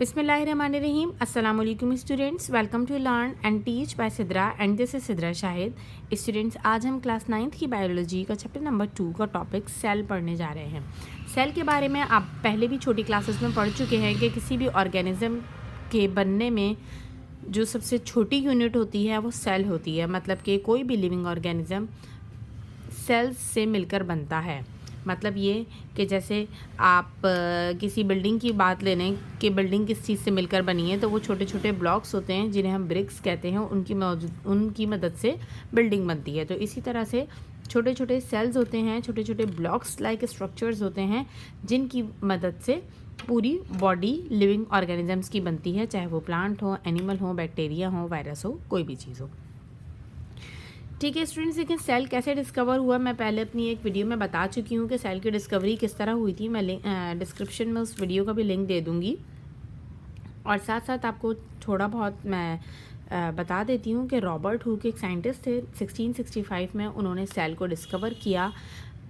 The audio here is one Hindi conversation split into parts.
बिस्मिल्लाहिर्रहमानिर्रहीम। अस्सलाम वालेकुम students, welcome to learn and teach by Sidra and this is Sidra Shahid. Students, आज हम क्लास 9th की बायोलॉजी का चैप्टर नंबर 2 का टॉपिक सेल पढ़ने जा रहे हैं। सेल के बारे में आप पहले भी छोटी क्लासेस में पढ़ चुके हैं कि किसी भी ऑर्गेनिज्म के बनने में जो सबसे छोटी यूनिट होती है वो सेल होती है। मतलब कि कोई भी लिविंग ऑर्गेनिज्म सेल्स से मिलकर बनता है। मतलब ये कि जैसे आप किसी बिल्डिंग की बात ले लें कि बिल्डिंग किस चीज़ से मिलकर बनी है, तो वो छोटे छोटे ब्लॉक्स होते हैं जिन्हें हम ब्रिक्स कहते हैं, उनकी मदद से बिल्डिंग बनती है। तो इसी तरह से छोटे छोटे सेल्स होते हैं, छोटे छोटे ब्लॉक्स लाइक स्ट्रक्चर्स होते हैं जिनकी मदद से पूरी बॉडी लिविंग ऑर्गेनिजम्स की बनती है, चाहे वो प्लांट हो, एनिमल हो, बैक्टीरिया हो, वायरस हो, कोई भी चीज़ हो। ठीक है स्टूडेंट्स, देखिए सेल कैसे डिस्कवर हुआ मैं पहले अपनी एक वीडियो में बता चुकी हूँ कि सेल की डिस्कवरी किस तरह हुई थी। मैं डिस्क्रिप्शन में उस वीडियो का भी लिंक दे दूँगी और साथ साथ आपको थोड़ा बहुत मैं बता देती हूँ कि रॉबर्ट हुक एक साइंटिस्ट थे। 1665 में उन्होंने सेल को डिस्कवर किया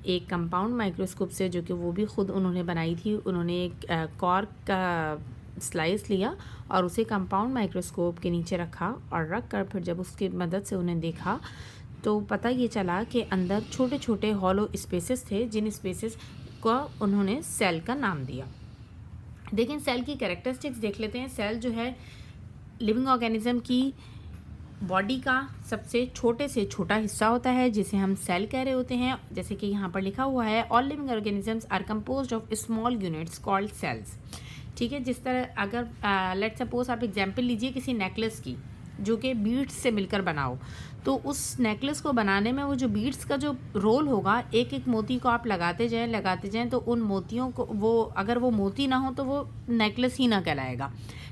एक कंपाउंड माइक्रोस्कोप से, जो कि वो भी ख़ुद उन्होंने बनाई थी। उन्होंने एक कॉर्क का स्लाइस लिया और उसे कंपाउंड माइक्रोस्कोप के नीचे रखा और रख कर फिर जब उसकी मदद से उन्हें देखा तो पता ये चला कि अंदर छोटे छोटे हॉलो स्पेसेस थे, जिन स्पेसेस का उन्होंने सेल का नाम दिया। देखें सेल की कैरेक्टरिस्टिक्स देख लेते हैं। सेल जो है लिविंग ऑर्गेनिज्म की बॉडी का सबसे छोटे से छोटा हिस्सा होता है जिसे हम सेल कह रहे होते हैं। जैसे कि यहाँ पर लिखा हुआ है, all living organisms are composed of small units called cells. ठीक है, जिस तरह अगर लेट सपोज आप एग्जांपल लीजिए किसी नेकलेस की जो कि बीड्स से मिलकर बना हो, तो उस नेकलेस को बनाने में वो जो बीड्स का जो रोल होगा, एक एक मोती को आप लगाते जाएं तो उन मोतियों को वो अगर वो मोती ना हो तो वो नेकलेस ही ना कहलाएगा।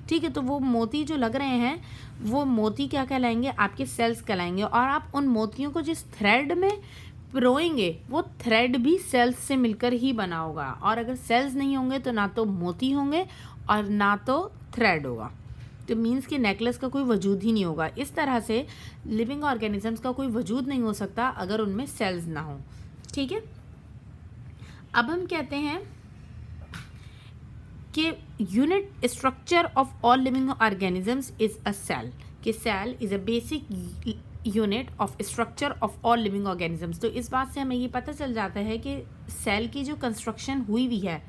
ठीक है, तो वो मोती जो लग रहे हैं वो मोती क्या कहलाएंगे, आपके सेल्स कहलाएंगे। और आप उन मोतियों को जिस थ्रेड में पिरोएंगे वो थ्रेड भी सेल्स से मिलकर ही बना होगा। और अगर सेल्स नहीं होंगे तो ना तो मोती होंगे और ना तो थ्रेड होगा, तो मीन्स कि नेकलेस का कोई वजूद ही नहीं होगा। इस तरह से लिविंग ऑर्गेनिजम्स का कोई वजूद नहीं हो सकता अगर उनमें सेल्स ना हो। ठीक है, अब हम कहते हैं कि unit structure of all living organisms is a cell, कि cell is a basic unit of structure of all living organisms. तो इस बात से हमें ये पता चल जाता है कि सेल की जो कंस्ट्रक्शन हुई हुई है,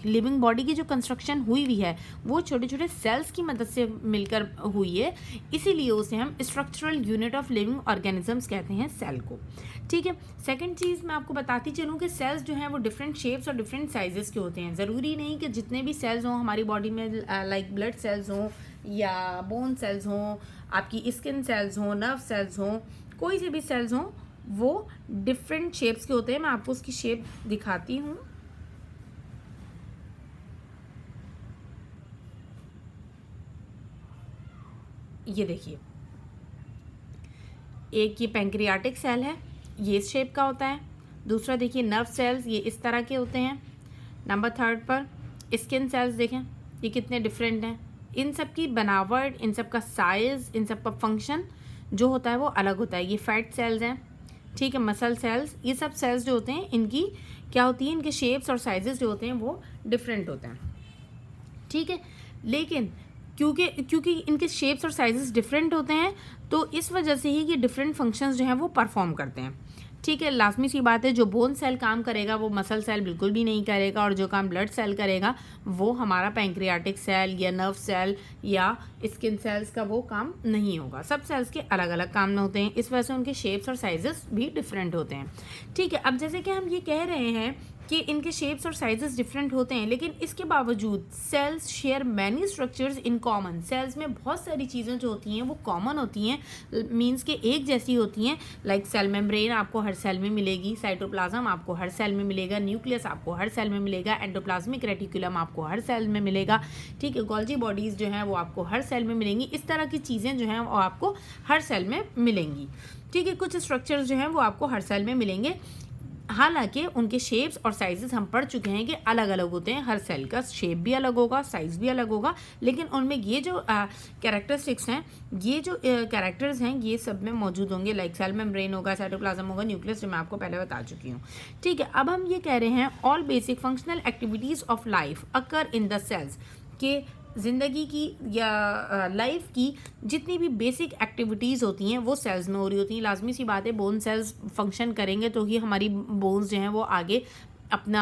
लिविंग बॉडी की जो कंस्ट्रक्शन हुई हुई है वो छोटे छोटे सेल्स की मदद से मिलकर हुई है, इसीलिए उसे हम structural unit of living organisms कहते हैं सेल को। ठीक है, सेकंड चीज़ मैं आपको बताती चलूँ कि सेल्स जो हैं वो डिफरेंट शेप्स और डिफरेंट साइजेस के होते हैं। ज़रूरी नहीं कि जितने भी सेल्स हों हमारी बॉडी में, लाइक ब्लड सेल्स हों या बोन सेल्स हों, आपकी स्किन सेल्स हों, नर्व सेल्स हों, कोई से भी सेल्स हों, वो डिफरेंट शेप्स के होते हैं। मैं आपको उसकी शेप दिखाती हूँ। ये देखिए, एक ये पैंक्रियाटिक सेल है, ये इस शेप का होता है। दूसरा देखिए नर्व सेल्स, ये इस तरह के होते हैं। नंबर 3 पर स्किन सेल्स देखें, ये कितने डिफरेंट हैं। इन सब की बनावट, इन सब का साइज, इन सब का फंक्शन जो होता है वो अलग होता है। ये फैट सेल्स हैं, ठीक है, मसल सेल्स, ये सब सेल्स जो होते हैं इनकी क्या होती है, इनके शेप्स और साइजेस जो होते हैं वो डिफरेंट होते हैं। ठीक है, लेकिन क्योंकि इनके शेप्स और साइजेस डिफरेंट होते हैं तो इस वजह से ही ये डिफरेंट फंक्शंस जो हैं वो परफॉर्म करते हैं। ठीक है, लाजमी सी बात है, जो बोन सेल काम करेगा वो मसल सेल बिल्कुल भी नहीं करेगा, और जो काम ब्लड सेल करेगा वो हमारा पैंक्रियाटिक सेल या नर्व सेल या स्किन सेल्स का वो काम नहीं होगा। सब सेल्स के अलग अलग काम होते हैं, इस वजह से उनके शेप्स और साइजेस भी डिफरेंट होते हैं। ठीक है, अब जैसे कि हम ये कह रहे हैं कि इनके शेप्स और साइजेस डिफरेंट होते हैं, लेकिन इसके बावजूद cells share many structures in common. Cells में बहुत सारी चीज़ें जो होती हैं वो कॉमन होती हैं, मींस के एक जैसी होती हैं। लाइक सेल मेम्ब्रेन आपको हर सेल में मिलेगी, साइटोप्लाज्म आपको हर सेल में मिलेगा, न्यूक्लियस आपको हर सेल में मिलेगा, एंडोप्लाज्मिक रेटिकुलम आपको हर सेल में मिलेगा। ठीक है, गोल्जी बॉडीज़ जो हैं वो आपको हर सेल में मिलेंगी। इस तरह की चीज़ें जो हैं वो आपको हर सेल में मिलेंगी। ठीक है, कुछ स्ट्रक्चर्स जो हैं वो आपको हर सेल में मिलेंगे, हालांकि उनके शेप्स और साइजेस हम पढ़ चुके हैं कि अलग अलग होते हैं। हर सेल का शेप भी अलग होगा, साइज भी अलग होगा, लेकिन उनमें ये जो कैरेक्टरिस्टिक्स हैं, ये जो कैरेक्टर्स हैं, ये सब में मौजूद होंगे। लाइक सेल मेम्ब्रेन होगा, साइटोप्लाज्म होगा, न्यूक्लियस, जो मैं आपको पहले बता चुकी हूँ। ठीक है, अब हम ये कह रहे हैं all basic functional activities of life occur in the cells, के ज़िंदगी की या लाइफ की जितनी भी बेसिक एक्टिविटीज़ होती हैं वो सेल्स में हो रही होती हैं। लाजमी सी बात है, बोन सेल्स फंक्शन करेंगे तो ही हमारी बोन्स जो हैं वो आगे अपना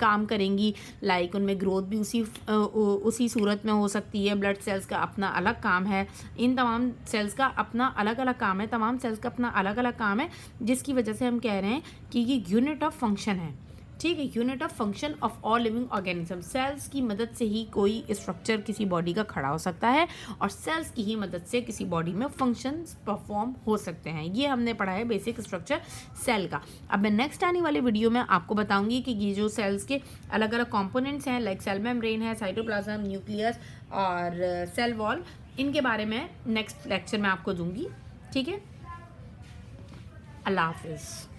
काम करेंगी। लाइक उनमें ग्रोथ भी उसी सूरत में हो सकती है। ब्लड सेल्स का अपना अलग काम है, इन तमाम सेल्स का अपना अलग अलग काम है, तमाम सेल्स का अपना अलग अलग काम है, जिसकी वजह से हम कह रहे हैं कि ये यूनिट ऑफ फंक्शन है। ठीक है, unit of function of all living organism. Cells की मदद से ही कोई स्ट्रक्चर किसी बॉडी का खड़ा हो सकता है और सेल्स की ही मदद से किसी बॉडी में फंक्शंस परफॉर्म हो सकते हैं। ये हमने पढ़ा है बेसिक स्ट्रक्चर सेल का। अब मैं नेक्स्ट आने वाले वीडियो में आपको बताऊंगी कि ये जो सेल्स के अलग अलग कॉम्पोनेंट्स हैं, लाइक सेल मेम्ब्रेन है, साइटोप्लाज्म, न्यूक्लियस और सेल वॉल, इनके बारे में नेक्स्ट लेक्चर में आपको दूंगी। ठीक है, अल्लाह हाफिज़।